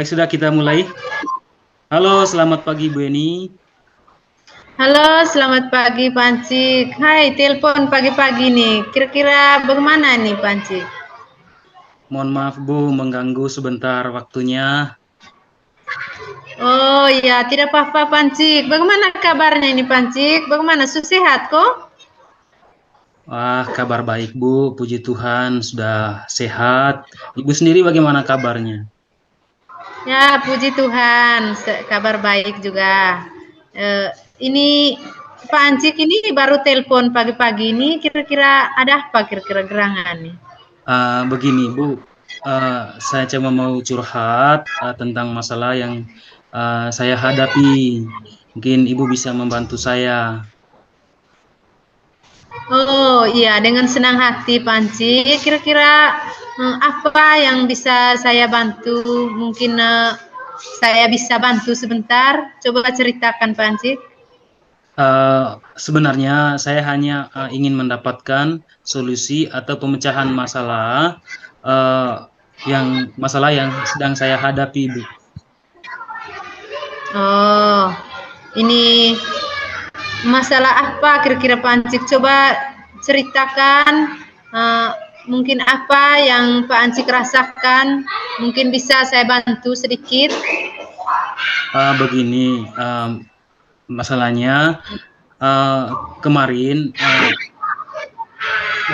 Baik, sudah kita mulai. Halo, selamat pagi Bu Eni. Halo, selamat pagi Pancik. Hai, telepon pagi-pagi nih. Kira-kira bagaimana nih Pancik? Mohon maaf Bu, mengganggu sebentar waktunya. Oh iya, tidak apa-apa Pancik. Bagaimana kabarnya ini Pancik? Bagaimana, sehat kok? Wah, kabar baik Bu, puji Tuhan sudah sehat. Ibu sendiri bagaimana kabarnya? Ya, puji Tuhan, kabar baik juga. Eh, ini Pancik ini baru telepon pagi-pagi ini. Kira-kira ada apa kira-kira gerangan nih? Begini Bu, saya cuma mau curhat tentang masalah yang saya hadapi. Mungkin Ibu bisa membantu saya. Oh iya, dengan senang hati Panci. Kira-kira apa yang bisa saya bantu? Mungkin saya bisa bantu sebentar. Coba ceritakan Panci. Sebenarnya saya hanya ingin mendapatkan solusi atau pemecahan masalah yang sedang saya hadapi, Bu. Oh, ini masalah apa kira-kira Panci? Coba ceritakan. eh, mungkin apa yang Pak Ancik rasakan? Mungkin bisa saya bantu sedikit. Begini, masalahnya kemarin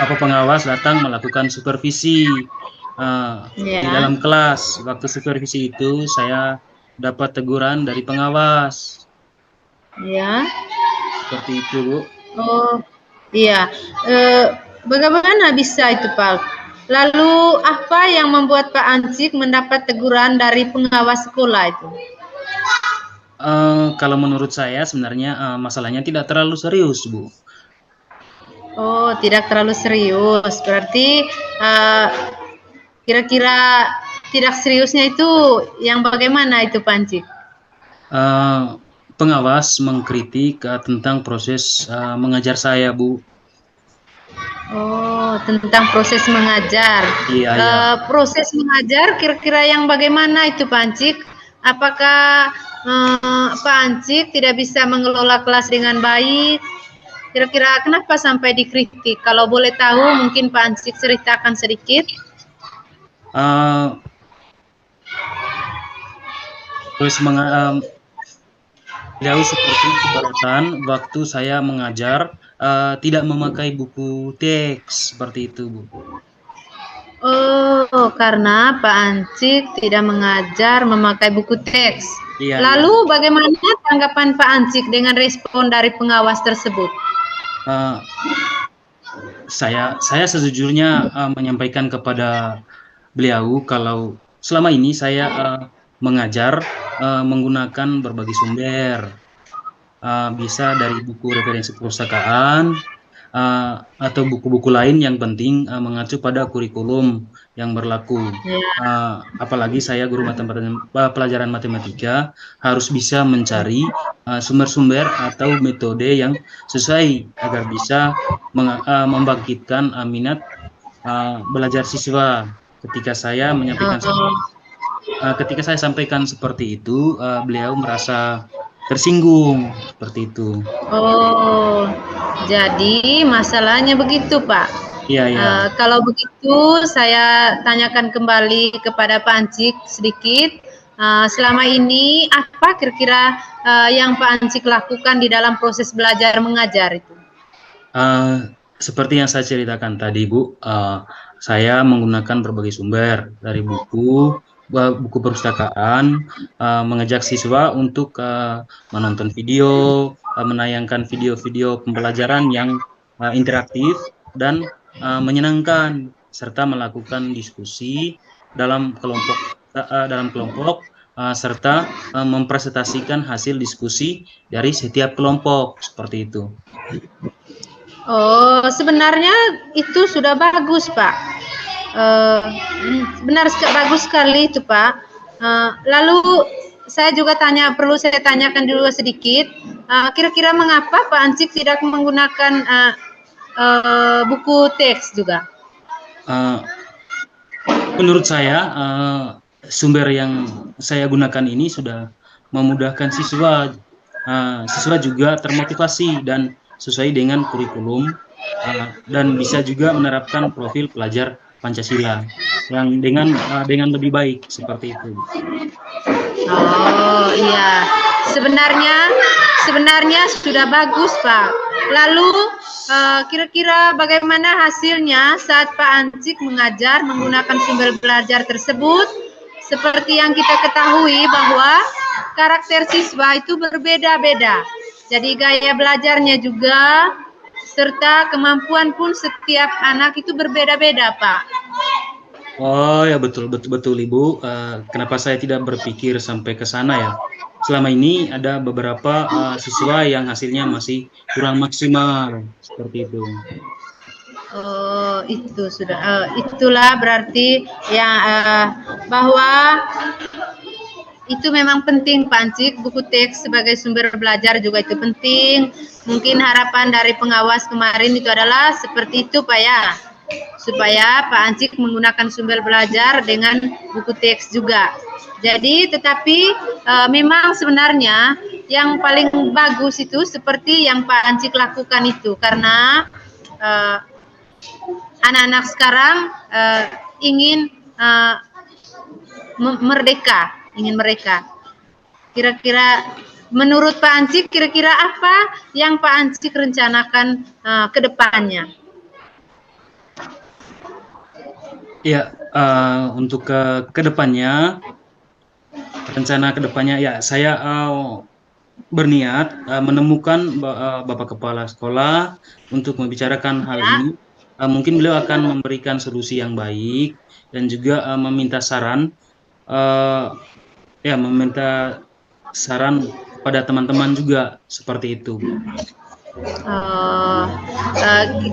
Bapak pengawas datang melakukan supervisi di Ya, dalam kelas. Waktu supervisi itu saya dapat teguran dari pengawas. ya. Seperti itu, Bu. Oh, iya. Eh, bagaimana bisa itu, Pak? Lalu apa yang membuat Pak Ancik mendapat teguran dari pengawas sekolah itu? Kalau menurut saya sebenarnya masalahnya tidak terlalu serius, Bu. Oh, tidak terlalu serius. Berarti eh, kira-kira tidak seriusnya itu yang bagaimana itu, Pak Ancik? Eh, Pengawas mengkritik tentang proses mengajar saya, Bu. Oh, tentang proses mengajar. Iya, iya. Proses mengajar kira-kira yang bagaimana itu, Pak Ancik? Apakah Pak Ancik tidak bisa mengelola kelas dengan baik? Kira-kira kenapa sampai dikritik? Kalau boleh tahu, mungkin Pak Ancik ceritakan sedikit. Eh, Terus beliau seperti keberatan waktu saya mengajar tidak memakai buku teks seperti itu, Bu. Oh, karena Pak Ancik tidak mengajar memakai buku teks. Iya, iya. Lalu bagaimana tanggapan Pak Ancik dengan respon dari pengawas tersebut? Eh, saya sejujurnya menyampaikan kepada beliau kalau selama ini saya mengajar menggunakan berbagai sumber, bisa dari buku referensi perpustakaan atau buku-buku lain, yang penting mengacu pada kurikulum yang berlaku. Ya. Apalagi saya guru pelajaran matematika harus bisa mencari sumber-sumber atau metode yang sesuai agar bisa membangkitkan minat belajar siswa. Ketika saya menyampaikan Oh, ketika saya sampaikan seperti itu, beliau merasa tersinggung seperti itu. oh, jadi masalahnya begitu, Pak. Iya, iya. Kalau begitu, saya tanyakan kembali kepada Pak Ancik sedikit. Selama ini apa kira-kira yang Pak Ancik lakukan di dalam proses belajar mengajar itu? Seperti yang saya ceritakan tadi, Bu, saya menggunakan berbagai sumber dari buku perpustakaan, mengajak siswa untuk menonton video, menayangkan video-video pembelajaran yang interaktif dan menyenangkan, serta melakukan diskusi dalam kelompok, serta mempresentasikan hasil diskusi dari setiap kelompok seperti itu. Oh, sebenarnya itu sudah bagus, Pak. Benar bagus sekali itu, Pak. Lalu saya juga perlu saya tanyakan dulu sedikit. Kira-kira mengapa Pak Ancik tidak menggunakan buku teks juga? Uh, Menurut saya sumber yang saya gunakan ini sudah memudahkan siswa. Siswa juga termotivasi dan sesuai dengan kurikulum, dan bisa juga menerapkan profil pelajar Pancasila yang dengan lebih baik seperti itu. Oh iya, sebenarnya sudah bagus Pak. Lalu kira-kira bagaimana hasilnya saat Pak Ancik mengajar menggunakan sumber belajar tersebut? Seperti yang kita ketahui bahwa karakter siswa itu berbeda-beda. Jadi gaya belajarnya juga serta kemampuan pun setiap anak itu berbeda-beda Pak. Oh ya, betul betul betul Ibu. Kenapa saya tidak berpikir sampai ke sana ya? Selama ini ada beberapa siswa yang hasilnya masih kurang maksimal seperti itu. Oh, itu sudah. Itulah berarti ya bahwa itu memang penting Pak Ancik, buku teks sebagai sumber belajar juga itu penting. Mungkin harapan dari pengawas kemarin itu adalah seperti itu Pak ya, supaya Pak Ancik menggunakan sumber belajar dengan buku teks juga. Jadi tetapi memang sebenarnya yang paling bagus itu seperti yang Pak Ancik lakukan itu, karena anak-anak sekarang ingin ingin mereka. Kira-kira menurut Pak Ancik, kira-kira apa yang Pak Ancik rencanakan ke depannya? Ya, untuk ke depannya, rencana ke depannya ya saya berniat menemukan Bapak Kepala Sekolah untuk membicarakan hal ini. Mungkin beliau akan memberikan solusi yang baik dan juga meminta saran, meminta saran kepada teman-teman juga seperti itu.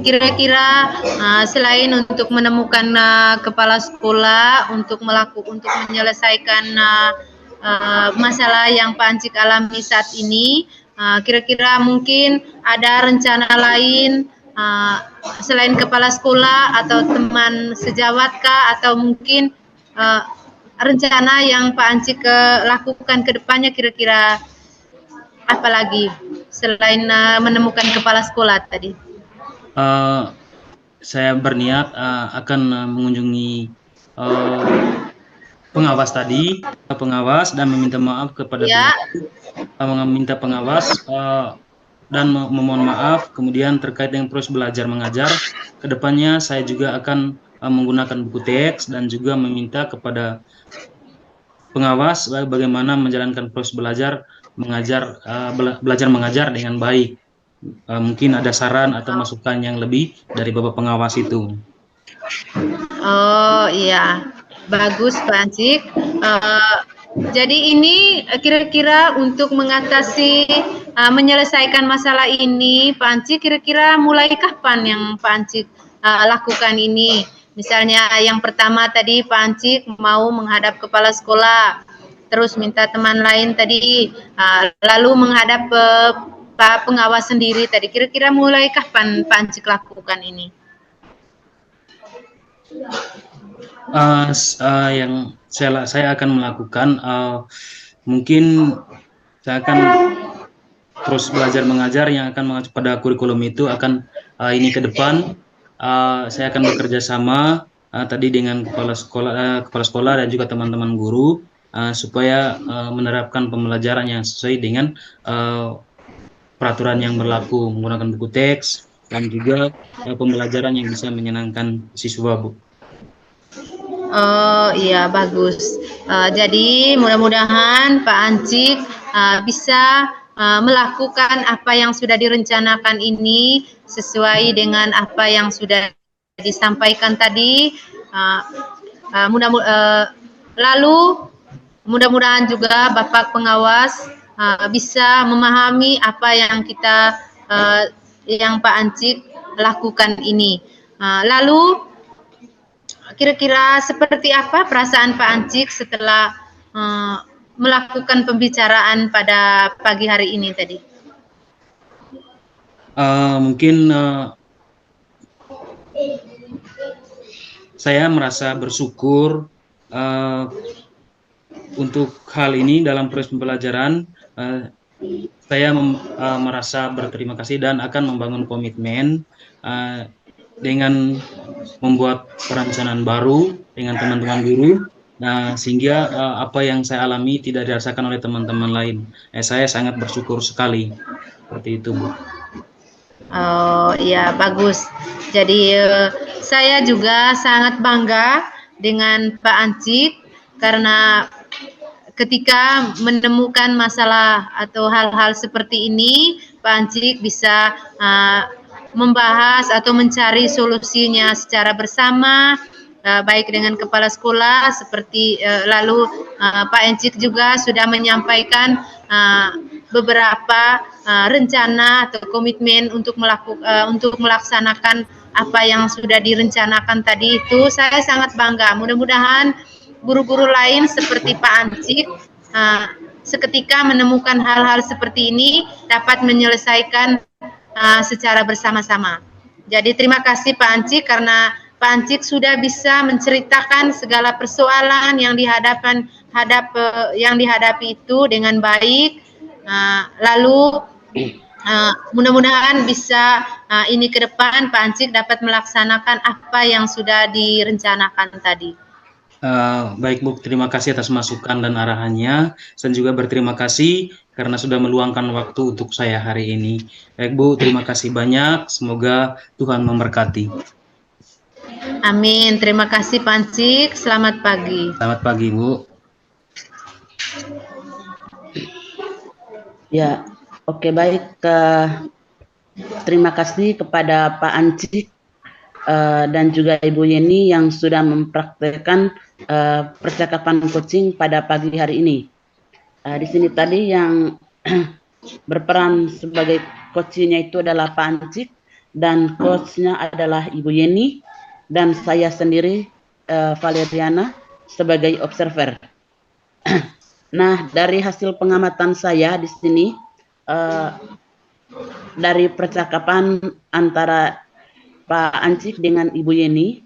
Kira-kira selain untuk menemukan kepala sekolah untuk menyelesaikan masalah yang Pak Ancik alami saat ini, kira-kira mungkin ada rencana lain selain kepala sekolah atau teman sejawat kah, atau mungkin rencana yang Pak Ancik lakukan ke depannya, kira-kira apa lagi selain menemukan kepala sekolah tadi? Saya berniat akan mengunjungi pengawas dan meminta maaf kepada meminta pengawas dan memohon maaf. Kemudian terkait dengan proses belajar mengajar, kedepannya saya juga akan menggunakan buku teks dan juga meminta kepada pengawas bagaimana menjalankan proses belajar mengajar dengan baik. Mungkin ada saran atau masukan yang lebih dari Bapak pengawas itu. Oh iya, bagus Pak Ancik. Jadi ini kira-kira untuk mengatasi menyelesaikan masalah ini, Pak Ancik, kira-kira mulai kapan yang Pak Ancik lakukan ini? Misalnya yang pertama tadi Pak Ancik mau menghadap kepala sekolah, terus minta teman lain tadi, lalu menghadap Pak pengawas sendiri tadi. Kira-kira mulai kapan Pak Ancik lakukan ini? Yang saya akan melakukan, mungkin saya akan terus belajar mengajar yang akan mengacu pada kurikulum itu akan ini ke depan. Saya akan bekerja sama tadi dengan kepala sekolah dan juga teman-teman guru supaya menerapkan pembelajaran yang sesuai dengan peraturan yang berlaku, menggunakan buku teks dan juga pembelajaran yang bisa menyenangkan siswa, Bu. Oh iya, bagus. Jadi mudah-mudahan Pak Ancik bisa melakukan apa yang sudah direncanakan ini sesuai dengan apa yang sudah disampaikan tadi. Lalu mudah-mudahan juga Bapak pengawas bisa memahami apa yang yang Pak Ancik lakukan ini. Lalu kira-kira seperti apa perasaan Pak Ancik setelah melakukan pembicaraan pada pagi hari ini tadi? Mungkin saya merasa bersyukur untuk hal ini dalam proses pembelajaran, saya merasa berterima kasih dan akan membangun komitmen dengan membuat perencanaan baru dengan teman-teman guru, sehingga apa yang saya alami tidak dirasakan oleh teman-teman lain. Saya sangat bersyukur sekali. Seperti itu, Bu. Oh iya, bagus. Jadi saya juga sangat bangga dengan Pak Ancik karena ketika menemukan masalah atau hal-hal seperti ini, Pak Ancik bisa membahas atau mencari solusinya secara bersama, baik dengan kepala sekolah seperti lalu Pak Ancik juga sudah menyampaikan beberapa rencana atau komitmen untuk melaksanakan apa yang sudah direncanakan tadi itu. Saya sangat bangga. Mudah-mudahan guru-guru lain seperti Pak Ancik seketika menemukan hal-hal seperti ini dapat menyelesaikan secara bersama-sama. Jadi terima kasih Pak Ancik karena Pak Ancik sudah bisa menceritakan segala persoalan yang dihadapi itu dengan baik. Lalu mudah-mudahan bisa ini ke depan Pak Ancik dapat melaksanakan apa yang sudah direncanakan tadi. Baik Bu, terima kasih atas masukan dan arahannya. Dan juga berterima kasih karena sudah meluangkan waktu untuk saya hari ini. Baik Bu, terima kasih banyak. Semoga Tuhan memberkati. Amin. Terima kasih Pak Ancik. Selamat pagi. Selamat pagi Bu. Ya, oke, baik. Terima kasih kepada Pak Ancik dan juga Ibu Yeni yang sudah mempraktekkan percakapan coaching pada pagi hari ini. Di sini tadi yang berperan sebagai coachnya itu adalah Pak Ancik dan coachnya adalah Ibu Yeni dan saya sendiri Valeriana sebagai observer. Nah, dari hasil pengamatan saya di sini dari percakapan antara Pak Ancik dengan Ibu Yeni,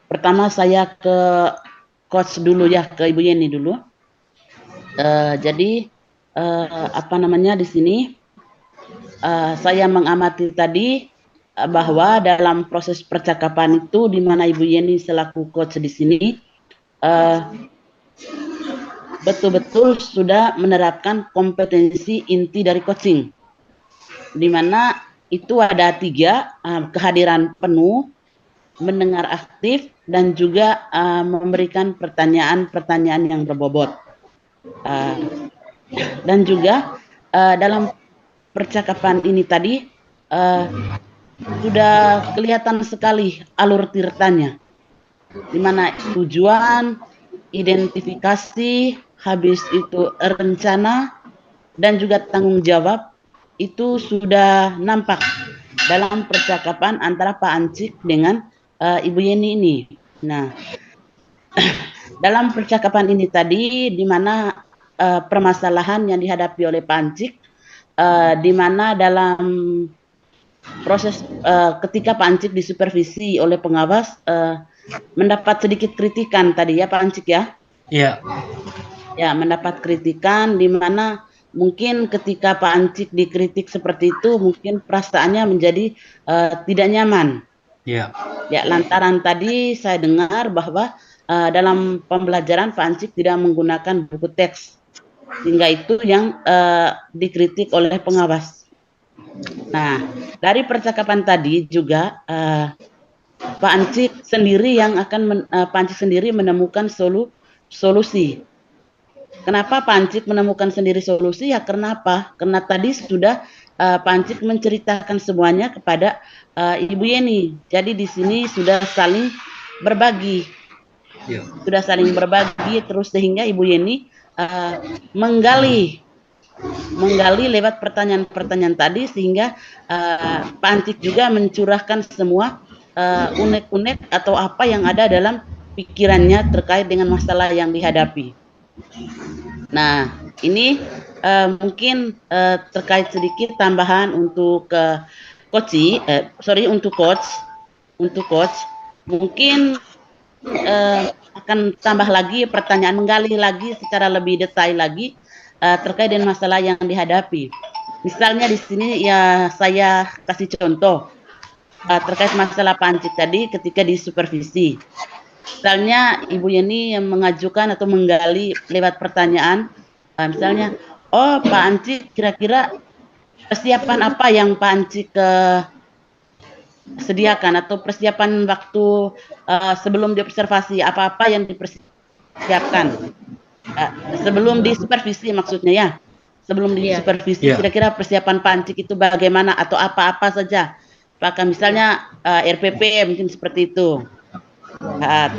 pertama saya ke coach dulu ya, ke Ibu Yeni dulu. Jadi di sini saya mengamati tadi bahwa dalam proses percakapan itu di mana Ibu Yeni selaku coach di sini betul-betul sudah menerapkan kompetensi inti dari coaching, di mana itu ada 3, kehadiran penuh, mendengar aktif, dan juga memberikan pertanyaan-pertanyaan yang berbobot. Dan juga dalam percakapan ini tadi sudah kelihatan sekali alur tirtanya, di mana tujuan, identifikasi, habis itu rencana, dan juga tanggung jawab itu sudah nampak dalam percakapan antara Pak Ancik dengan Ibu Yeni ini. Nah, dalam percakapan ini tadi, di mana permasalahan yang dihadapi oleh Pak Ancik, di mana dalam proses ketika Pak Ancik disupervisi oleh pengawas, mendapat sedikit kritikan tadi ya Pak Ancik ya? Iya. Ya, mendapat kritikan di mana mungkin ketika Pak Ancik dikritik seperti itu mungkin perasaannya menjadi tidak nyaman. Iya. Ya, lantaran tadi saya dengar bahwa dalam pembelajaran Pak Ancik tidak menggunakan buku teks, sehingga itu yang dikritik oleh pengawas. Nah, dari percakapan tadi juga Pak Ancik sendiri yang akan Pak Ancik sendiri menemukan solusi. Kenapa Pak Ancik menemukan sendiri solusi? Ya karena apa? Karena tadi sudah Pak Ancik menceritakan semuanya kepada Ibu Yeni. Jadi di sini sudah saling berbagi. Ya. Sudah saling berbagi terus sehingga Ibu Yeni menggali lewat pertanyaan-pertanyaan tadi sehingga Pak Ancik juga mencurahkan semua unek-unek atau apa yang ada dalam pikirannya terkait dengan masalah yang dihadapi. Nah, ini mungkin terkait sedikit tambahan untuk untuk coach mungkin akan tambah lagi pertanyaan, menggali lagi secara lebih detail lagi terkait dengan masalah yang dihadapi. Misalnya di sini ya saya kasih contoh terkait masalah Pak Ancik tadi ketika di supervisi. Misalnya Ibu Yeni yang mengajukan atau menggali lewat pertanyaan, misalnya, oh Pak Ancik kira-kira persiapan apa yang Pak Ancik sediakan atau persiapan waktu sebelum diobservasi, apa-apa yang dipersiapkan sebelum disupervisi maksudnya ya, sebelum disupervisi kira-kira persiapan Pak Ancik itu bagaimana atau apa-apa saja, apakah misalnya RPP mungkin seperti itu.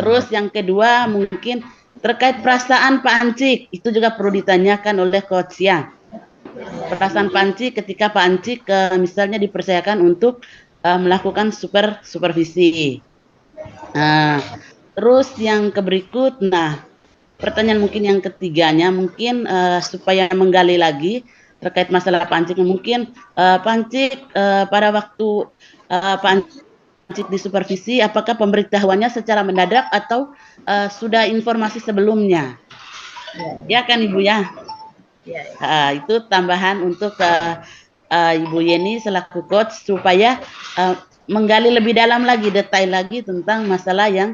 Terus yang kedua mungkin terkait perasaan Pak Ancik itu juga perlu ditanyakan oleh coach ya. Perasaan Pak Ancik ketika Pak Ancik misalnya dipercayakan untuk melakukan supervisi. Terus yang berikut, pertanyaan mungkin yang ketiganya mungkin supaya menggali lagi terkait masalah Pak Ancik, mungkin Pak Ancik pada waktu Pak Ancik disupervisi, apakah pemberitahuannya secara mendadak atau sudah informasi sebelumnya? Ya kan Ibu ya? Itu tambahan untuk Ibu Yeni selaku coach supaya menggali lebih dalam lagi, detail lagi tentang masalah yang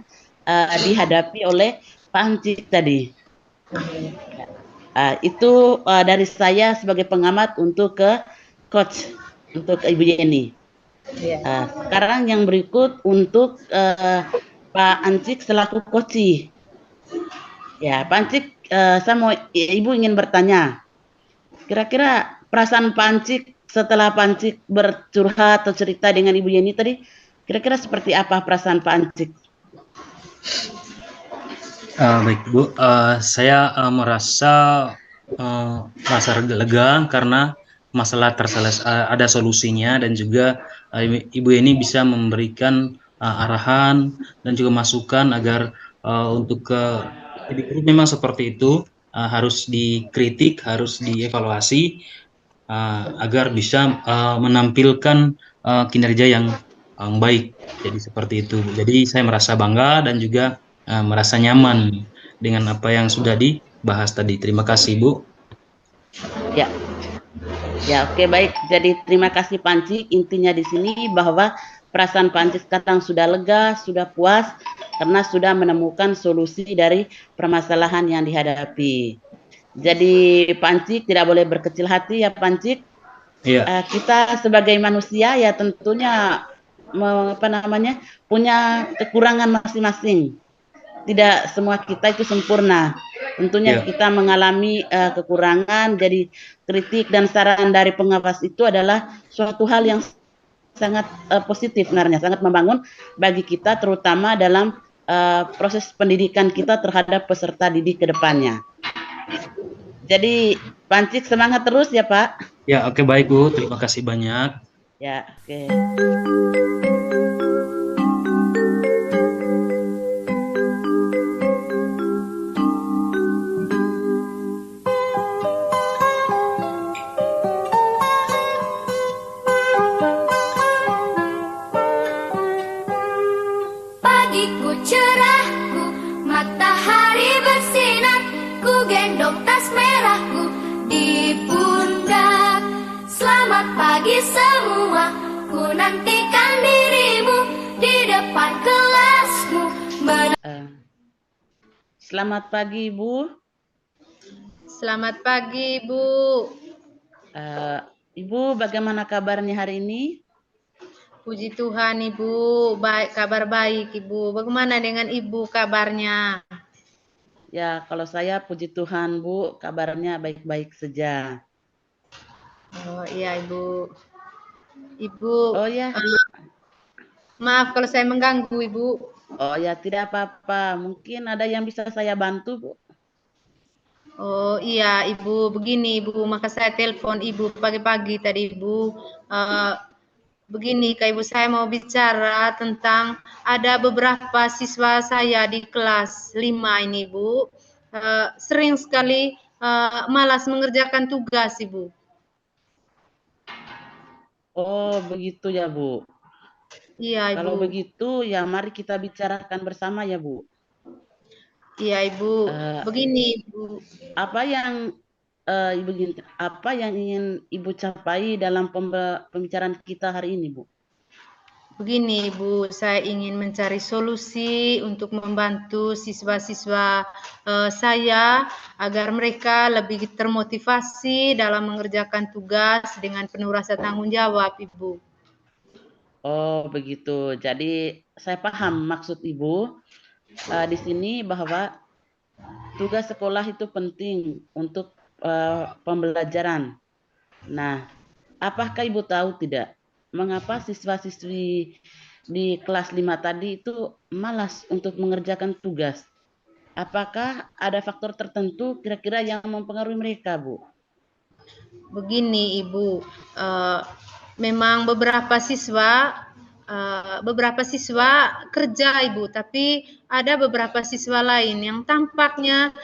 dihadapi oleh Pak Ancik tadi. Itu dari saya sebagai pengamat untuk ke coach, untuk Ibu Yeni. Sekarang yang berikut untuk Pak Ancik selaku coach. Ya, Pak Ancik, Ibu ingin bertanya, kira-kira perasaan Pak Ancik setelah Pak Ancik bercurhat atau cerita dengan Ibu Yeni tadi, kira-kira seperti apa perasaan Pak Ancik? Baik Bu, saya merasa lega karena masalah ada solusinya, dan juga Ibu Yeni bisa memberikan arahan dan juga masukan agar untuk jadi guru memang seperti itu, harus dikritik, harus dievaluasi agar bisa menampilkan kinerja yang baik. Jadi seperti itu. Jadi saya merasa bangga dan juga merasa nyaman dengan apa yang sudah dibahas tadi. Terima kasih, Bu. Ya, oke, baik. Jadi terima kasih Pak Ancik. Intinya di sini bahwa perasaan Pak Ancik sekarang sudah lega, sudah puas karena sudah menemukan solusi dari permasalahan yang dihadapi. Jadi Pak Ancik tidak boleh berkecil hati ya Pak Ancik. Kita sebagai manusia ya tentunya punya kekurangan masing-masing. Tidak semua kita itu sempurna. Tentunya kita mengalami kekurangan, jadi kritik dan saran dari pengawas itu adalah suatu hal yang sangat positif sebenarnya, sangat membangun bagi kita terutama dalam proses pendidikan kita terhadap peserta didik ke depannya. Jadi Pak Ancik semangat terus ya Pak. Ya, oke, baik Bu, terima kasih banyak. Ya, oke. Pagiku cerahku, matahari bersinar, ku gendong tas merahku di pundak. Selamat pagi semua, ku nantikan dirimu di depan kelasmu. Selamat pagi Ibu. Selamat pagi Ibu. Ibu bagaimana kabarnya hari ini? Puji Tuhan Ibu, baik, kabar baik Ibu. Bagaimana dengan Ibu kabarnya? Ya, kalau saya puji Tuhan Bu, kabarnya baik-baik saja. Oh iya Ibu. Ibu, oh ya. Maaf kalau saya mengganggu Ibu. Oh ya, tidak apa-apa. Mungkin ada yang bisa saya bantu Bu. Oh iya Ibu, begini Ibu, maka saya telepon Ibu pagi-pagi tadi Ibu. Begini Kak Ibu, saya mau bicara tentang ada beberapa siswa saya di kelas 5 ini Bu. Sering sekali malas mengerjakan tugas Ibu. Oh begitu ya Bu. Iya Ibu. Kalau begitu ya mari kita bicarakan bersama ya Bu. Iya, Ibu. Eh, Begini, Ibu. apa yang apa yang ingin Ibu capai dalam pembicaraan kita hari ini, Bu? Begini, Ibu, saya ingin mencari solusi untuk membantu siswa-siswa saya agar mereka lebih termotivasi dalam mengerjakan tugas dengan penuh rasa tanggung jawab, Ibu. Oh, begitu. Jadi saya paham maksud Ibu di sini bahwa tugas sekolah itu penting untuk pembelajaran. Nah, apakah Ibu tahu tidak mengapa siswa-siswi di kelas 5 tadi itu malas untuk mengerjakan tugas? Apakah ada faktor tertentu kira-kira yang mempengaruhi mereka, Bu? Begini, Ibu, memang beberapa siswa kerja, Ibu, tapi ada beberapa siswa lain yang tampaknya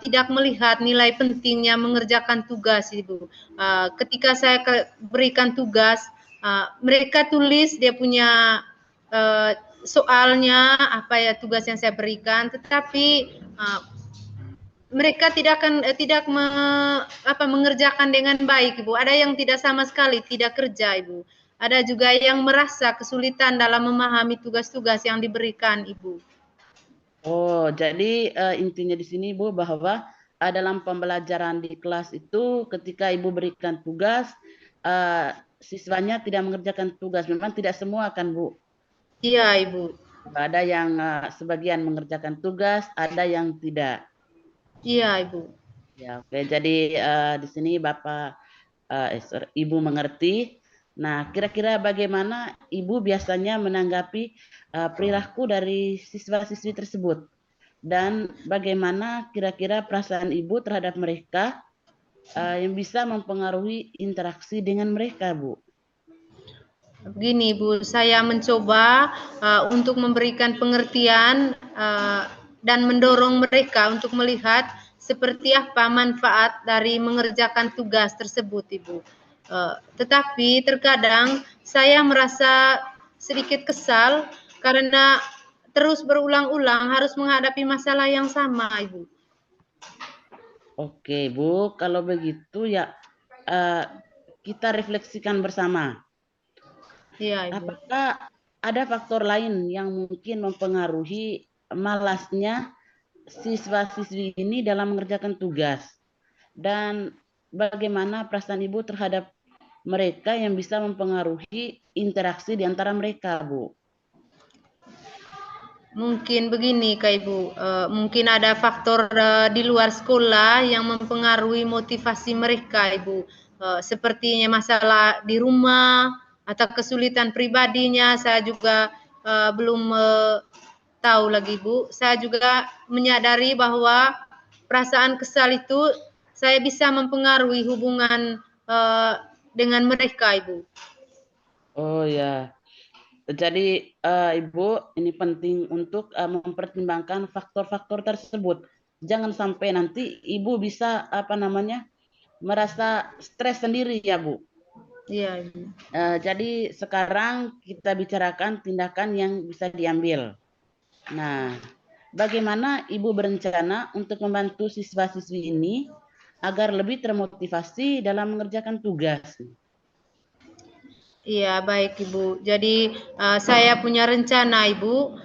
tidak melihat nilai pentingnya mengerjakan tugas, Ibu. Ketika saya berikan tugas, mereka tulis dia punya soalnya apa ya tugas yang saya berikan, tetapi mereka tidak mengerjakan dengan baik, Ibu. Ada yang tidak sama sekali tidak kerja, Ibu. Ada juga yang merasa kesulitan dalam memahami tugas-tugas yang diberikan, Ibu. Oh, jadi intinya di sini Bu bahwa dalam pembelajaran di kelas itu ketika Ibu berikan tugas, siswanya tidak mengerjakan tugas. Memang tidak semua kan Bu. Iya, Ibu. Ada yang sebagian mengerjakan tugas, ada yang tidak. Iya, Ibu. Ya, oke. Jadi di sini Ibu mengerti. Nah, kira-kira bagaimana Ibu biasanya menanggapi perilaku dari siswa-siswi tersebut? Dan bagaimana kira-kira perasaan Ibu terhadap mereka yang bisa mempengaruhi interaksi dengan mereka, Bu? Begini, Bu, saya mencoba untuk memberikan pengertian dan mendorong mereka untuk melihat seperti apa manfaat dari mengerjakan tugas tersebut, Ibu. Tetapi terkadang saya merasa sedikit kesal karena terus berulang-ulang harus menghadapi masalah yang sama, Ibu. Oke, Bu. Kalau begitu ya eh, kita refleksikan bersama. Iya, Ibu. Apakah ada faktor lain yang mungkin mempengaruhi malasnya siswa-siswi ini dalam mengerjakan tugas? Dan bagaimana perasaan Ibu terhadap mereka yang bisa mempengaruhi interaksi di antara mereka, Bu? Mungkin begini Kak Ibu, mungkin ada faktor di luar sekolah yang mempengaruhi motivasi mereka Ibu, sepertinya masalah di rumah atau kesulitan pribadinya saya juga belum tahu lagi Bu. Saya juga menyadari bahwa perasaan kesal itu saya bisa mempengaruhi hubungan dengan mereka Ibu. Oh ya, jadi Ibu ini penting untuk mempertimbangkan faktor-faktor tersebut. Jangan sampai nanti Ibu bisa merasa stres sendiri ya Bu. Iya Ibu. Jadi sekarang kita bicarakan tindakan yang bisa diambil. Nah, bagaimana Ibu berencana untuk membantu siswa-siswi ini agar lebih termotivasi dalam mengerjakan tugas? Iya, baik Ibu. Jadi saya punya rencana Ibu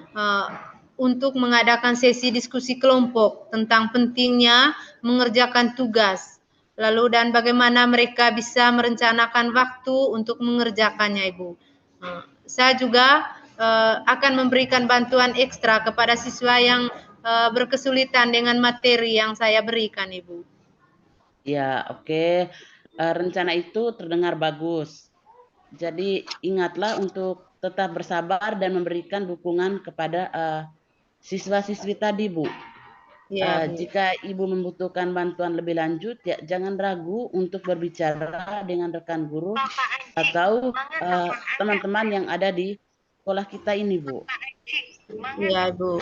untuk mengadakan sesi diskusi kelompok tentang pentingnya mengerjakan tugas. Lalu dan bagaimana mereka bisa merencanakan waktu untuk mengerjakannya Ibu. Saya juga akan memberikan bantuan ekstra kepada siswa yang berkesulitan dengan materi yang saya berikan Ibu. Ya, oke. Rencana itu terdengar bagus. Jadi ingatlah untuk tetap bersabar dan memberikan dukungan kepada siswa-siswi tadi, Bu. Iya, Bu. Jika Ibu membutuhkan bantuan lebih lanjut, ya jangan ragu untuk berbicara dengan rekan guru atau teman-teman yang ada di sekolah kita ini, Bu. Iya, Bu.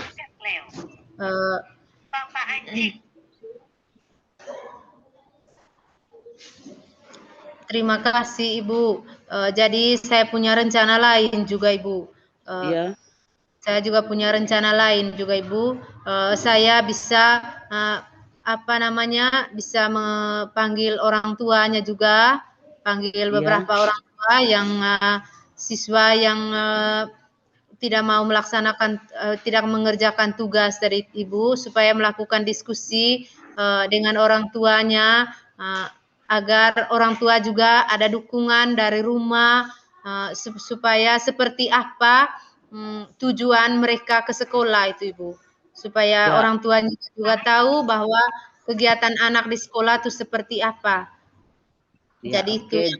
Terima kasih Ibu. Jadi saya punya rencana lain juga Ibu. Iya. saya juga punya rencana lain juga Ibu. Saya bisa apa namanya bisa memanggil orang tuanya juga, panggil Iya, beberapa orang tua yang siswa yang tidak mau melaksanakan tidak mengerjakan tugas dari Ibu supaya melakukan diskusi dengan orang tuanya agar orang tua juga ada dukungan dari rumah supaya seperti apa tujuan mereka ke sekolah itu Ibu. Supaya ya, orang tuanya juga tahu bahwa kegiatan anak di sekolah itu seperti apa. ya, Jadi itu oke. Ya,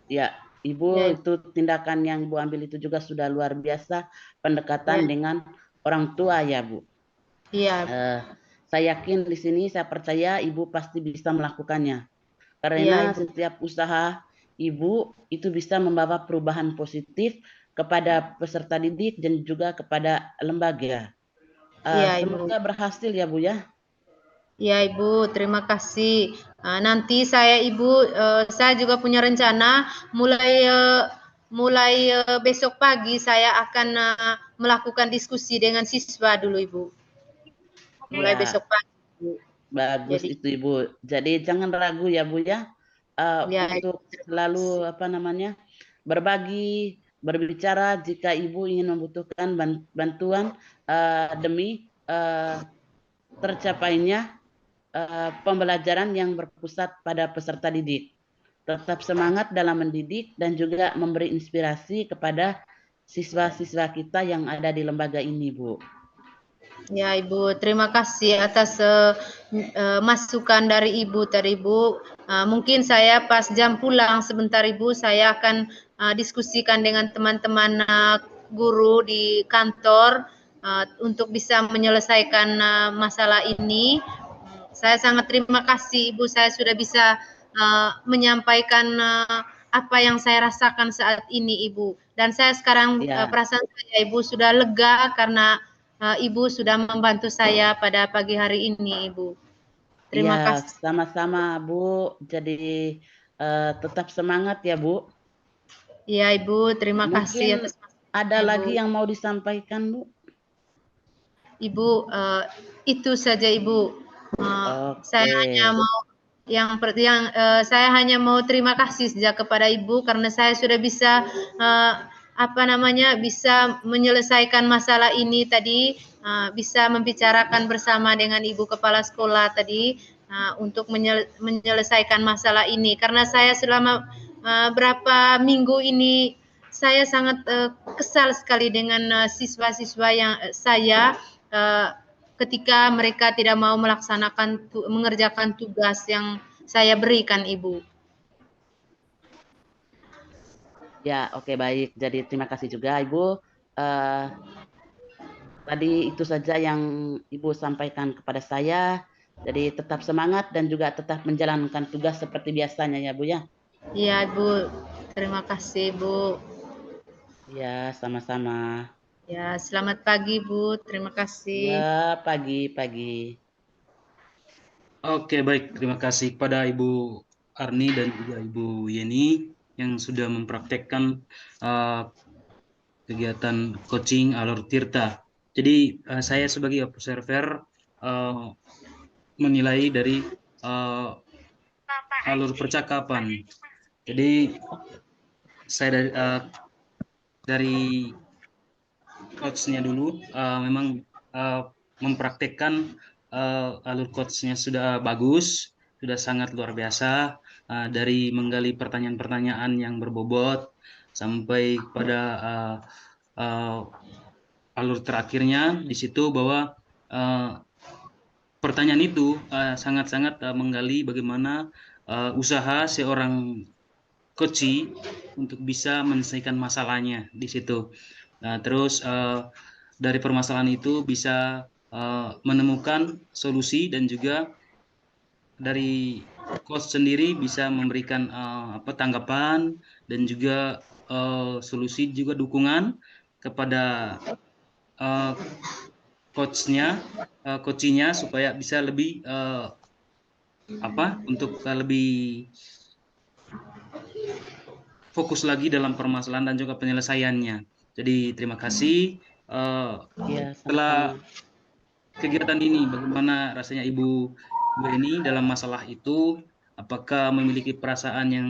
ya, Ibu, itu tindakan yang Ibu ambil itu juga sudah luar biasa ya, pendekatan dengan orang tua ya, Bu. iya, Eh, saya yakin di sini saya percaya Ibu pasti bisa melakukannya. iya Karena Ibu. setiap usaha Ibu itu bisa membawa perubahan positif kepada peserta didik dan juga kepada lembaga. Iya Ibu. Semoga berhasil ya, Bu ya. Ya Ibu, terima kasih. Nanti saya juga punya rencana mulai besok pagi saya akan melakukan diskusi dengan siswa dulu Ibu. Mulai Ya, besok pagi. Bu. bagus Jadi itu Ibu. Jadi jangan ragu ya, Bu ya, ya Ibu, untuk terima selalu kasih. berbagi, berbicara jika Ibu ingin membutuhkan bantuan demi tercapainya pembelajaran yang berpusat pada peserta didik. Tetap semangat dalam mendidik dan juga memberi inspirasi kepada siswa-siswa kita yang ada di lembaga ini, Bu. Ya Ibu, terima kasih atas masukan dari Ibu tadi Ibu. Mungkin saya pas jam pulang sebentar Ibu, saya akan diskusikan dengan teman-teman guru di kantor untuk bisa menyelesaikan masalah ini. Saya sangat terima kasih Ibu, saya sudah bisa menyampaikan apa yang saya rasakan saat ini Ibu. Dan saya sekarang Ya, perasaan saya Ibu sudah lega karena Ibu sudah membantu saya pada pagi hari ini, Ibu. iya, Terima kasih. sama-sama, Bu. Jadi tetap semangat ya, Bu. Ya, Ibu. Terima kasih Mungkin atas ada masukannya, Ibu. lagi yang mau disampaikan, Bu? Ibu, itu saja, Ibu. Saya Oke. hanya mau saya hanya mau terima kasih saja kepada Ibu karena saya sudah bisa apa namanya bisa menyelesaikan masalah ini tadi, bisa membicarakan bersama dengan Ibu Kepala Sekolah tadi untuk menyelesaikan masalah ini karena saya selama berapa minggu ini saya sangat kesal sekali dengan siswa-siswa yang saya ketika mereka tidak mau mengerjakan tugas yang saya berikan, Ibu. Ya, oke baik. Jadi terima kasih juga, Ibu. Eh, Tadi itu saja yang Ibu sampaikan kepada saya. Jadi tetap semangat dan juga tetap menjalankan tugas seperti biasanya ya, Bu ya. Iya, Ibu. Terima kasih, Bu. Ya, sama-sama. Ya, selamat pagi, Bu. Terima kasih. Ya, pagi-pagi. Oke, baik. Terima kasih kepada Ibu Arni dan juga Ibu Yeni yang sudah mempraktekkan kegiatan coaching alur tirta. Jadi saya sebagai observer menilai dari alur percakapan. Jadi saya dari coachnya dulu memang mempraktekkan alur coachnya sudah bagus, sudah sangat luar biasa dari menggali pertanyaan-pertanyaan yang berbobot sampai pada alur terakhirnya di situ bahwa pertanyaan itu sangat-sangat menggali bagaimana usaha seorang coach untuk bisa menyelesaikan masalahnya di situ. Nah, terus dari permasalahan itu bisa menemukan solusi dan juga dari coach sendiri bisa memberikan tanggapan dan juga solusi juga dukungan kepada coachnya supaya bisa lebih untuk lebih fokus lagi dalam permasalahan dan juga penyelesaiannya. Jadi terima kasih Ya, Setelah sama-sama. kegiatan ini, bagaimana rasanya Ibu ini dalam masalah itu? Apakah memiliki perasaan yang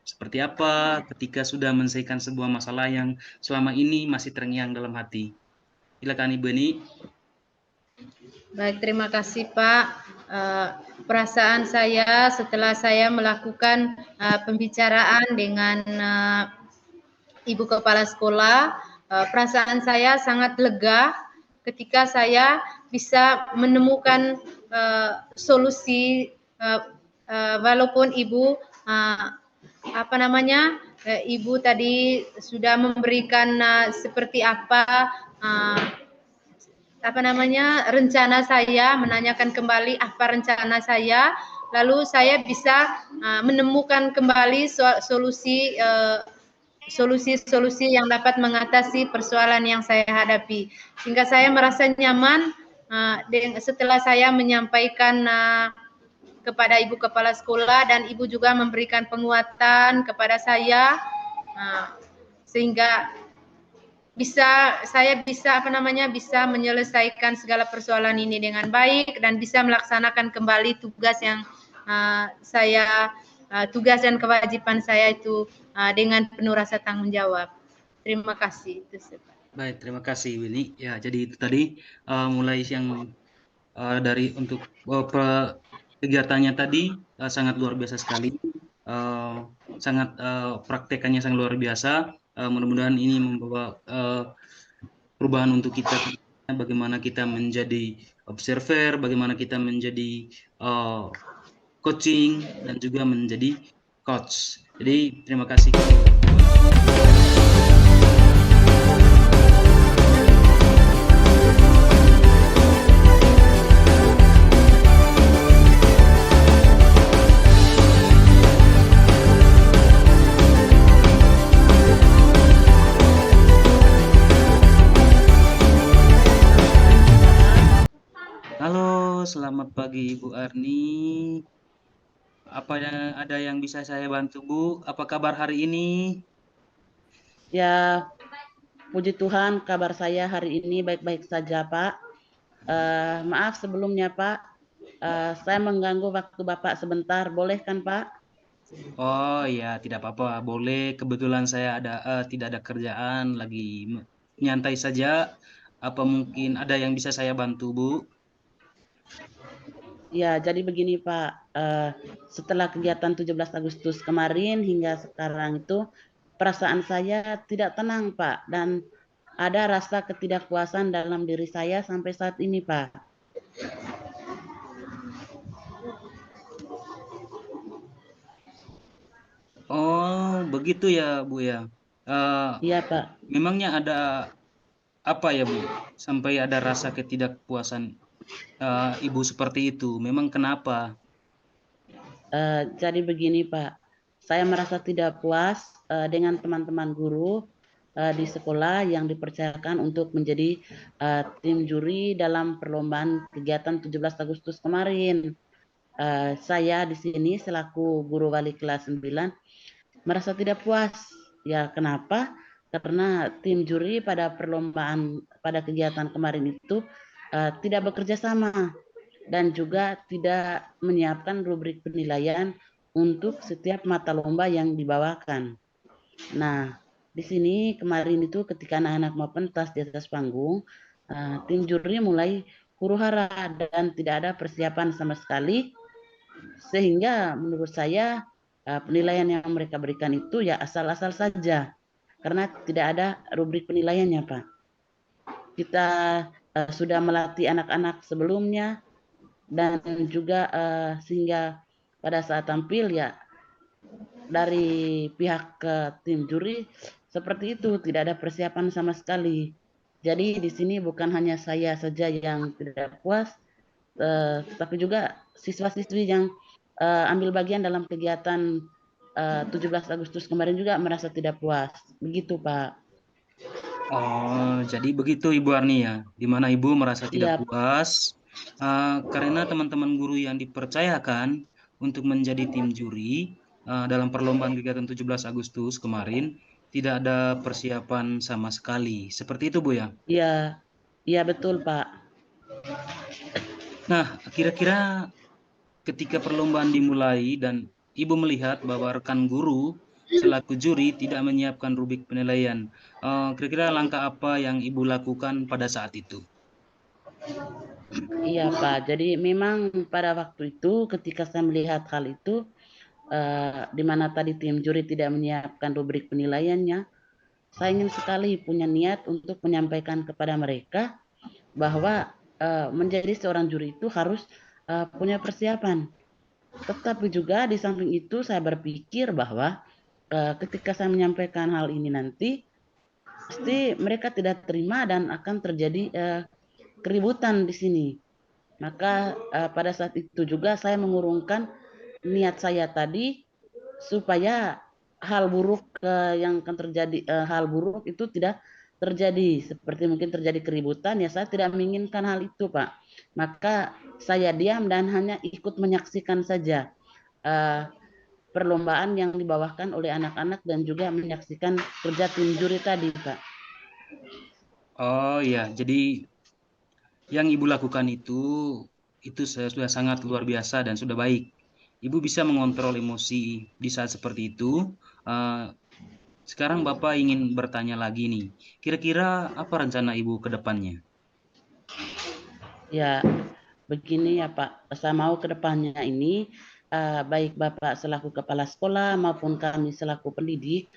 seperti apa ketika sudah menyelesaikan sebuah masalah yang selama ini masih terngiang dalam hati? Silakan Ibu Eni. Baik, terima kasih Pak. Perasaan saya setelah saya melakukan pembicaraan dengan Ibu Kepala Sekolah, perasaan saya sangat lega ketika saya bisa menemukan solusi, walaupun Ibu Ibu tadi sudah memberikan seperti rencana saya, menanyakan kembali apa rencana saya, lalu saya bisa menemukan kembali solusi-solusi yang dapat mengatasi persoalan yang saya hadapi. Sehingga saya merasa nyaman setelah saya menyampaikan kepada Ibu Kepala Sekolah dan Ibu juga memberikan penguatan kepada saya, sehingga saya bisa menyelesaikan segala persoalan ini dengan baik dan bisa melaksanakan kembali tugas yang tugas dan kewajiban saya itu dengan penuh rasa tanggung jawab. Terima kasih. Baik, terima kasih Winnie. Ya, jadi itu tadi mulai yang dari untuk kegiatannya tadi sangat luar biasa sekali, sangat praktekannya sangat luar biasa. Mudah-mudahan ini membawa perubahan untuk kita, bagaimana kita menjadi observer, bagaimana kita menjadi coaching dan juga menjadi coach. Jadi terima kasih. Halo, selamat pagi Ibu Arni. Ada yang bisa saya bantu Bu? Apa kabar hari ini? Ya, puji Tuhan, kabar saya hari ini baik-baik saja, Pak. Maaf sebelumnya, Pak. Saya mengganggu waktu Bapak sebentar, boleh kan, Pak? Oh ya, tidak apa-apa, boleh. Kebetulan saya tidak ada kerjaan, lagi nyantai saja. Apa mungkin ada yang bisa saya bantu, Bu? Ya, jadi begini Pak, setelah kegiatan 17 Agustus kemarin hingga sekarang itu perasaan saya tidak tenang Pak, dan ada rasa ketidakpuasan dalam diri saya sampai saat ini Pak. Oh, begitu ya, Bu ya. Iya Pak. Memangnya ada apa ya, Bu? Sampai ada rasa ketidakpuasan Ibu seperti itu. Memang kenapa? Jadi begini Pak, saya merasa tidak puas dengan teman-teman guru di sekolah yang dipercayakan untuk menjadi tim juri dalam perlombaan kegiatan 17 Agustus kemarin. Saya di sini selaku guru wali kelas 9 merasa tidak puas. Ya kenapa? Karena tim juri pada perlombaan pada kegiatan kemarin itu tidak bekerja sama dan juga tidak menyiapkan rubrik penilaian untuk setiap mata lomba yang dibawakan. Nah, di sini kemarin itu ketika anak-anak mau pentas di atas panggung, tim juri mulai huru-hara dan tidak ada persiapan sama sekali, sehingga menurut saya penilaian yang mereka berikan itu ya asal-asal saja, karena tidak ada rubrik penilaiannya, Pak. Kita sudah melatih anak-anak sebelumnya, dan juga sehingga pada saat tampil ya dari pihak tim juri seperti itu, tidak ada persiapan sama sekali. Jadi di sini bukan hanya saya saja yang tidak puas, tapi juga siswa-siswi yang ambil bagian dalam kegiatan 17 Agustus kemarin juga merasa tidak puas. Begitu Pak. Oh, jadi begitu Ibu Arni ya, di mana Ibu merasa tidak puas karena teman-teman guru yang dipercayakan untuk menjadi tim juri dalam perlombaan kegiatan 17 Agustus kemarin tidak ada persiapan sama sekali. Seperti itu, Bu ya? Iya, iya betul Pak. Nah, kira-kira ketika perlombaan dimulai dan Ibu melihat bahwa rekan guru selaku juri tidak menyiapkan rubrik penilaian, kira-kira langkah apa yang Ibu lakukan pada saat itu? Iya Pak, jadi memang pada waktu itu ketika saya melihat hal itu, di mana tadi tim juri tidak menyiapkan rubrik penilaiannya, saya ingin sekali punya niat untuk menyampaikan kepada mereka bahwa menjadi seorang juri itu harus punya persiapan. Tetapi juga di samping itu saya berpikir bahwa ketika saya menyampaikan hal ini nanti, pasti mereka tidak terima dan akan terjadi keributan di sini. Maka pada saat itu juga saya mengurungkan niat saya tadi supaya hal buruk yang akan terjadi, hal buruk itu tidak terjadi, seperti mungkin terjadi keributan, ya saya tidak menginginkan hal itu Pak. Maka saya diam dan hanya ikut menyaksikan saja perlombaan yang dibawakan oleh anak-anak dan juga menyaksikan kerja tim juri tadi Pak. Oh iya, jadi yang Ibu lakukan itu sudah sangat luar biasa dan sudah baik. Ibu bisa mengontrol emosi di saat seperti itu. Eh, Sekarang Bapak ingin bertanya lagi nih, kira-kira apa rencana Ibu ke depannya? Ya, begini ya Pak, saya mau ke depannya ini baik Bapak selaku kepala sekolah maupun kami selaku pendidik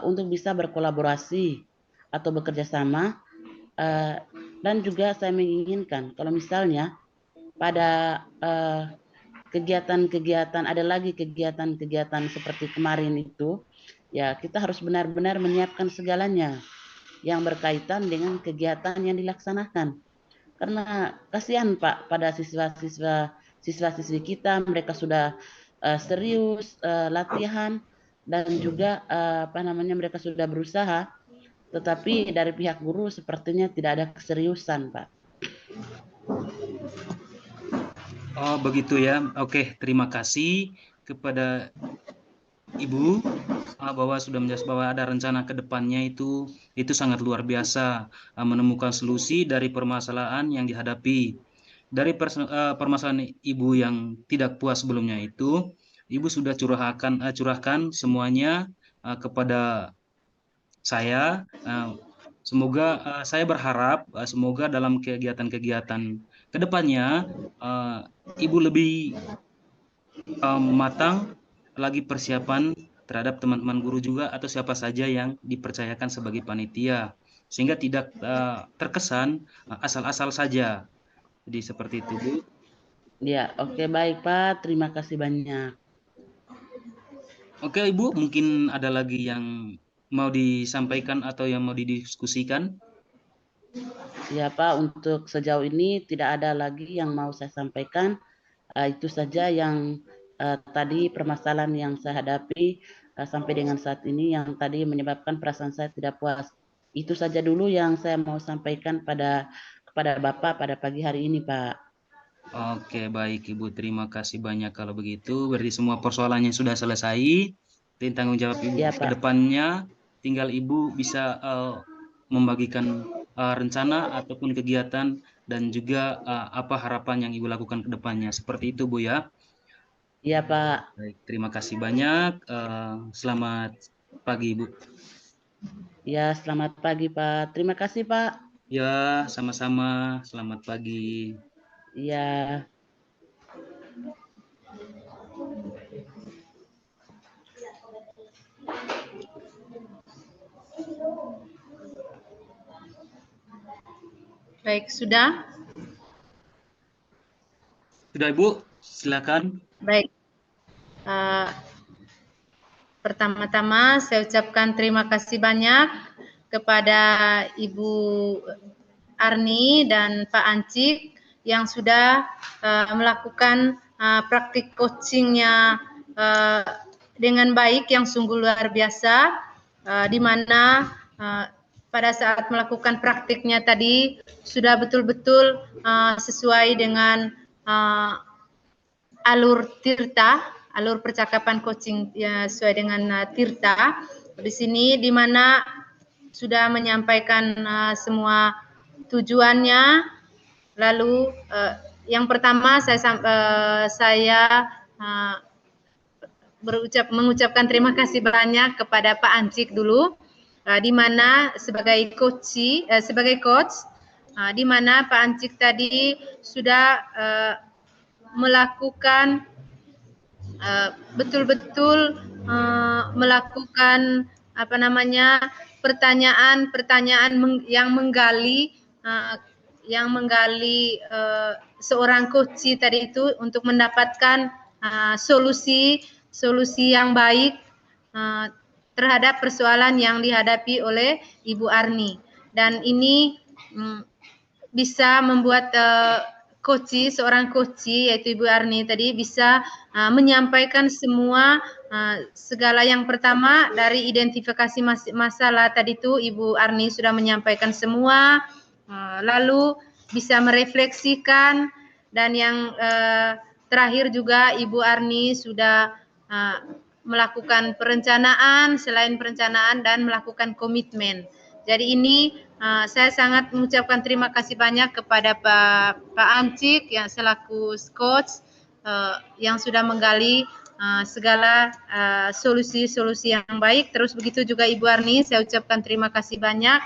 untuk bisa berkolaborasi atau bekerja sama, dan juga saya menginginkan kalau misalnya pada kegiatan-kegiatan, ada lagi kegiatan-kegiatan seperti kemarin itu, ya kita harus benar-benar menyiapkan segalanya yang berkaitan dengan kegiatan yang dilaksanakan. Karena kasihan Pak pada siswa-siswi kita, mereka sudah serius latihan dan juga apa namanya, mereka sudah berusaha, tetapi dari pihak guru sepertinya tidak ada keseriusan Pak. Oh, begitu ya. Oke, terima kasih kepada Ibu bahwa sudah menjelaskan bahwa ada rencana ke depannya itu sangat luar biasa menemukan solusi dari permasalahan yang dihadapi. Dari permasalahan Ibu yang tidak puas sebelumnya itu, Ibu sudah curahkan semuanya kepada saya. Semoga saya berharap semoga dalam kegiatan-kegiatan ke depannya Ibu lebih matang lagi persiapan terhadap teman-teman guru juga atau siapa saja yang dipercayakan sebagai panitia sehingga tidak terkesan asal-asal saja. Jadi seperti itu, Bu. Ya, oke baik Pak, terima kasih banyak. Oke, Ibu, mungkin ada lagi yang mau disampaikan atau yang mau didiskusikan? Ya Pak, untuk sejauh ini tidak ada lagi yang mau saya sampaikan. Itu saja yang tadi permasalahan yang saya hadapi sampai dengan saat ini yang tadi menyebabkan perasaan saya tidak puas. Itu saja dulu yang saya mau sampaikan kepada Bapak pada pagi hari ini, Pak. Oke, baik Ibu. Terima kasih banyak kalau begitu. Berarti semua persoalannya sudah selesai. Dan tanggung jawab Ibu Ya, ke Pak. depannya tinggal Ibu bisa membagikan rencana ataupun kegiatan dan juga apa harapan yang Ibu lakukan ke depannya. Seperti itu, Bu ya. Iya, Pak. Baik, terima kasih banyak. Selamat pagi, Ibu. Ya, selamat pagi, Pak. Terima kasih, Pak. Ya, sama-sama. Selamat pagi. Ya. Baik, sudah? Sudah, Ibu? Silakan. Baik. Pertama-tama saya ucapkan terima kasih banyak kepada Ibu Arni dan Pak Ancik yang sudah melakukan praktik coachingnya dengan baik yang sungguh luar biasa, di mana pada saat melakukan praktiknya tadi sudah betul-betul sesuai dengan alur Tirta, alur percakapan coaching ya, sesuai dengan Tirta, Di sini di mana sudah menyampaikan semua tujuannya. Lalu yang pertama saya mengucapkan terima kasih banyak kepada Pak Ancik dulu, di mana sebagai coach, di mana Pak Ancik tadi sudah melakukan betul-betul melakukan pertanyaan-pertanyaan yang menggali seorang coach tadi itu untuk mendapatkan solusi yang baik terhadap persoalan yang dihadapi oleh Ibu Arni, dan ini bisa membuat seorang coach yaitu Ibu Arni tadi bisa menyampaikan semua segala. Yang pertama dari identifikasi masalah tadi itu Ibu Arni sudah menyampaikan semua, lalu bisa merefleksikan, dan yang terakhir juga Ibu Arni sudah melakukan perencanaan, selain perencanaan dan melakukan komitmen. Jadi ini saya sangat mengucapkan terima kasih banyak kepada Pak Ancik yang selaku coach yang sudah menggali segala solusi-solusi yang baik. Terus begitu juga Ibu Arni, saya ucapkan terima kasih banyak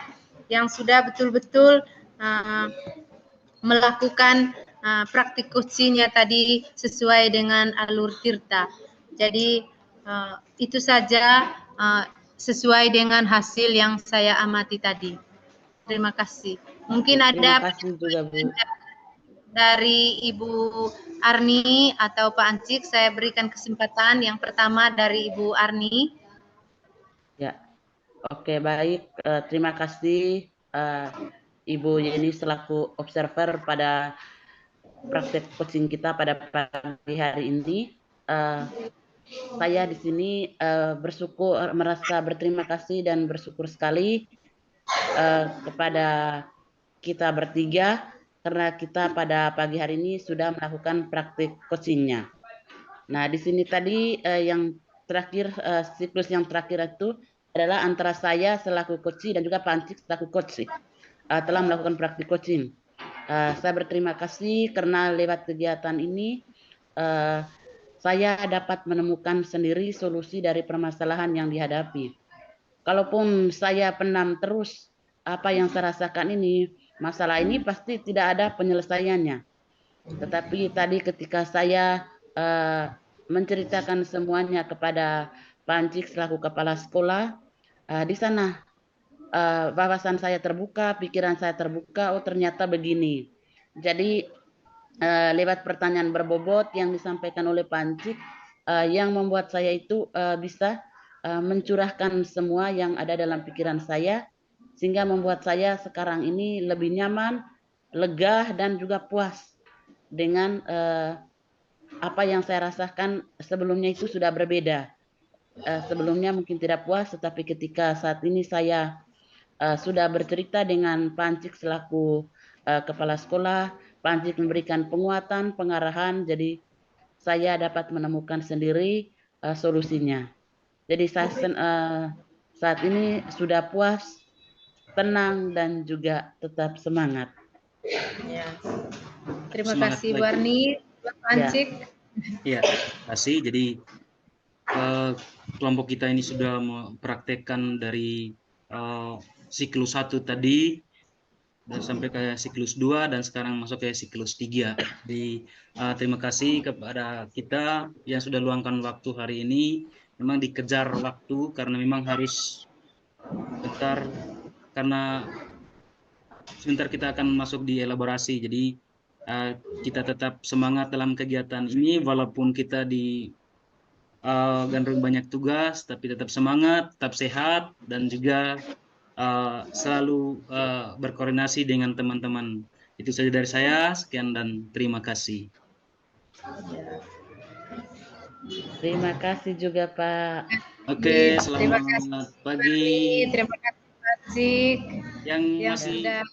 yang sudah betul-betul melakukan praktik coaching-nya tadi sesuai dengan alur Tirta. Jadi itu saja sesuai dengan hasil yang saya amati tadi. Terima kasih. Mungkin ada dari Ibu Arni atau Pak Ancik, saya berikan kesempatan. Yang pertama dari Ibu Arni. Ya, oke, baik. Terima kasih Ibu Yeni selaku observer pada praktek coaching kita pada pagi hari ini. Saya di sini merasa berterima kasih dan bersyukur sekali kepada kita bertiga karena kita pada pagi hari ini sudah melakukan praktik coachingnya. Nah, di sini tadi yang terakhir, siklus yang terakhir itu adalah antara saya selaku coach dan juga Pak Ancik selaku coach telah melakukan praktik coaching. Saya berterima kasih karena lewat kegiatan ini saya dapat menemukan sendiri solusi dari permasalahan yang dihadapi. Kalaupun saya pendam terus apa yang saya rasakan ini, masalah ini pasti tidak ada penyelesaiannya. Tetapi tadi ketika saya menceritakan semuanya kepada Pak Ancik selaku kepala sekolah, di sana wawasan saya terbuka, pikiran saya terbuka, oh ternyata begini. Jadi lewat pertanyaan berbobot yang disampaikan oleh Pak Ancik yang membuat saya itu bisa mencurahkan semua yang ada dalam pikiran saya, sehingga membuat saya sekarang ini lebih nyaman, lega, dan juga puas dengan apa yang saya rasakan sebelumnya itu sudah berbeda. Sebelumnya mungkin tidak puas, tetapi ketika saat ini saya sudah bercerita dengan Pak Ancik selaku kepala sekolah, Pak Ancik memberikan penguatan, pengarahan, jadi saya dapat menemukan sendiri solusinya. Jadi saya saat ini sudah puas, tenang, dan juga tetap semangat. Ya. Terima kasih Bu Arni, Pak Ancik. Ya, terima kasih. Jadi kelompok kita ini sudah mempraktekkan dari siklus 1 tadi dan sampai ke siklus 2 dan sekarang masuk ke siklus 3. Jadi terima kasih kepada kita yang sudah luangkan waktu hari ini. Memang dikejar waktu karena memang harus bentar, karena sebentar kita akan masuk di elaborasi. Jadi kita tetap semangat dalam kegiatan ini walaupun kita di gandrung banyak tugas, tapi tetap semangat, tetap sehat, dan juga selalu berkoordinasi dengan teman-teman. Itu saja dari saya. Sekian dan terima kasih. Terima kasih juga Pak. Oke, selamat pagi. Terima kasih Pak Ancik Yang masih sudah